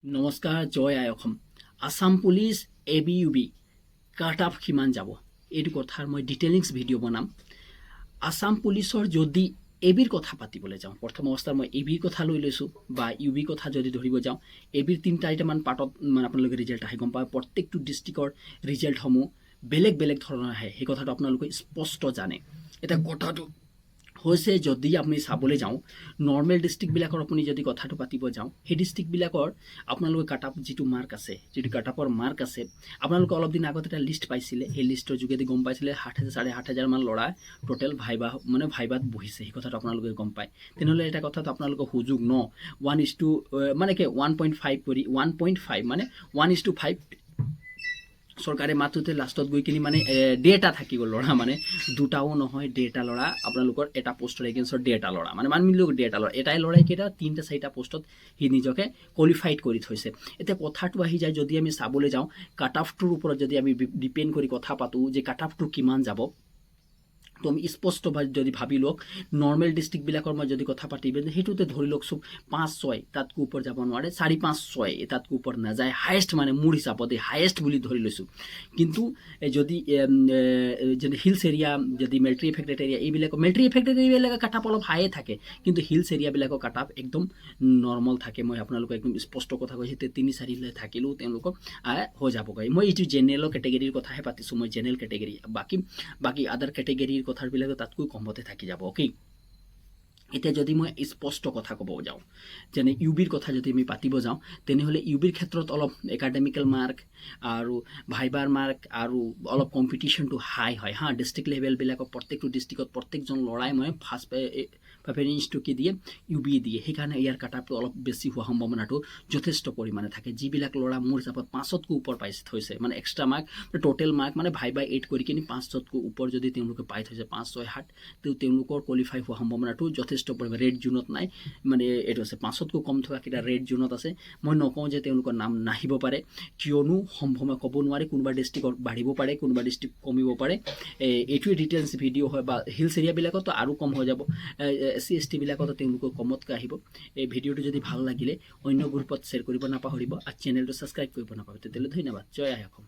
নমস্কাৰ, জয় আই Assam. Assam police ABUB cut off কিমান যাব এইটো কথাৰ মই ডিটেইলিংছ ভিডিঅ' বনাম। আসাম পুলিচৰ যদি এবিৰ কথা পাতিবলৈ যাওঁ, প্ৰথম অৱস্থাত মই এবিৰ কথা লৈ লৈছোঁ বা ইউবিৰ কথা যদি ধৰিব যাওঁ, এবিৰ 3-4টামান পাৰ্টত মানে আপোনালোকে ৰিজাল্ট আহে, গম পায়। প্ৰত্যেকটো ডিষ্ট্ৰিক্টৰ ৰিজাল্টসমূহ বেলেগ বেলেগ ধৰণৰ আহে, সেই কথাটো আপোনালোকে স্পষ্ট জানে। এতিয়া কথাটো হৈছে, যদি আপুনি চাবলৈ যাওঁ নৰ্মেল ডিষ্ট্ৰিক্টবিলাকৰ আপুনি যদি কথাটো পাতিব যাওঁ, সেই ডিষ্ট্ৰিক্টবিলাকৰ আপোনালোকৰ কাট অফ যিটো মাৰ্ক আছে, যিটো কাট অফৰ মাৰ্ক আছে, আপোনালোকে অলপ দিন আগত এটা লিষ্ট পাইছিলে, সেই লিষ্টৰ যোগেদি গম পাইছিলে 7,000-7,500 ল'ৰা টোটেল ভাইবাত বহিছে, সেই কথাটো আপোনালোকে গম পায়। তেনেহ'লে এটা কথাটো আপোনালোকৰ সুযোগ 1:1.5 কৰি 1.5 মানে 1:5 চৰকাৰে মাত্ৰতে লাষ্টত গৈ কিনি মানে 1.5টা থাকি গ'ল ল'ৰা, মানে 2টাও নহয় 1.5টা ল'ৰা আপোনালোকৰ এটা পোষ্টৰ এগেইনষ্টত 1.5টা ল'ৰা, মানে মানিলো 1.5টা ল'ৰা, এটাই ল'ৰাই কেইটা 3-4টা পোষ্টত সি নিজকে কোৱালিফাইড কৰি থৈছে। এতিয়া কথাটো আহি যায়, যদি আমি চাবলৈ যাওঁ কাট অফটোৰ ওপৰত যদি আমি ডিপেণ্ড কৰি কথা পাতোঁ যে কাট অফটো কিমান যাব, তো আমি স্পষ্ট যদি ভাবি লওক, নৰ্মেল ডিষ্ট্ৰিক্টবিলাকৰ মই যদি কথা পাতিব সেইটোতে ধৰি লওক 5-6 তাতকৈ ওপৰত যাব নোৱাৰে, 4-5-6 তাতকৈ ওপৰত নাযায়, হায়েষ্ট মানে মোৰ হিচাপতে হায়েষ্ট বুলি ধৰি লৈছোঁ। কিন্তু যদি হিলছ এৰিয়া, যদি মিলিটাৰী এফেক্টেড এৰিয়া, এইবিলাকৰ মিলিটাৰী এফেক্টেড এৰিয়াবিলাকৰ কাট অফ অলপ হায়ে থাকে, কিন্তু হিলছ এৰিয়াবিলাকৰ কাট অফ একদম নৰ্মেল থাকে। মই আপোনালোকক একদম স্পষ্ট কথা কৈছোঁ, 3-4 থাকিলেও তেওঁলোকক হৈ যাবগৈ। মই এইটো জেনেৰেলৰ কেটেগৰীৰ কথাহে পাতিছোঁ, মই জেনেৰেল কেটেগৰী, বাকী আদাৰ কেটেগৰীৰ কথাবিলাক তাতকৈ কমতে থাকি যাব। অ'কে, এতিয়া যদি মই স্পষ্ট কথা ক'ব যাওঁ, যেনে ইউবিৰ কথা যদি আমি পাতিব যাওঁ, তেনেহ'লে ইউবিৰ ক্ষেত্ৰত অলপ একাডেমিকেল মাৰ্ক আৰু ভাইবাৰ মাৰ্ক আৰু অলপ কম্পিটিশ্যনটো হাই হয় হা। ডিষ্ট্ৰিক্ট লেভেলবিলাকৰ প্ৰত্যেকটো ডিষ্ট্ৰিক্টত প্ৰত্যেকজন ল'ৰাই মই ফাৰ্ষ্ট প্ৰেফাৰেঞ্চটো কি দিয়ে, ইউবি দিয়ে, সেইকাৰণে ইয়াৰ কাট অফটো অলপ বেছি হোৱা সম্ভাৱনাটো যথেষ্ট পৰিমাণে থাকে। যিবিলাক ল'ৰা মোৰ হিচাপত 5তকৈ ওপৰ পাইছে থৈছে, মানে এক্সট্ৰা মাৰ্ক, টোটেল মাৰ্ক মানে ভাইবা 8 কৰি কিনি 5তকৈ ওপৰ যদি তেওঁলোকে পাই থৈছে, 5-6-7, তেওঁলোকৰ কোৱালিফাই হোৱা সম্ভাৱনাটো যথেষ্ট পৰিমাণে ৰেড জোনত নাই, মানে এইটো আছে 5তকৈ কম থকা কেইটা ৰেড জোনত আছে। মই নকওঁ যে তেওঁলোকৰ নাম নাহিব পাৰে, কিয়নো সম্ভৱ ক'ব নোৱাৰে, কোনোবা ডিষ্ট্ৰিক্টত বাঢ়িব পাৰে, কোনোবা ডিষ্ট্ৰিক্ট কমিব পাৰে। এইটোৱে ডিটেইলছ ভিডিঅ' হয়, বা হিলছ এৰিয়াবিলাকতো আৰু কম হৈ যাব, SC/ST বিলাকতো তেওঁলোকৰ কমতকৈ আহিব। এই ভিডিঅ'টো যদি ভাল লাগিলে অন্য গ্ৰুপত শ্বেয়াৰ কৰিব নাপাহৰিব, আৰু চেনেলটো ছাবস্ক্ৰাইব কৰিব নাপাহৰিব। তেতিয়াহ'লে ধন্যবাদ, জয় আই অসম।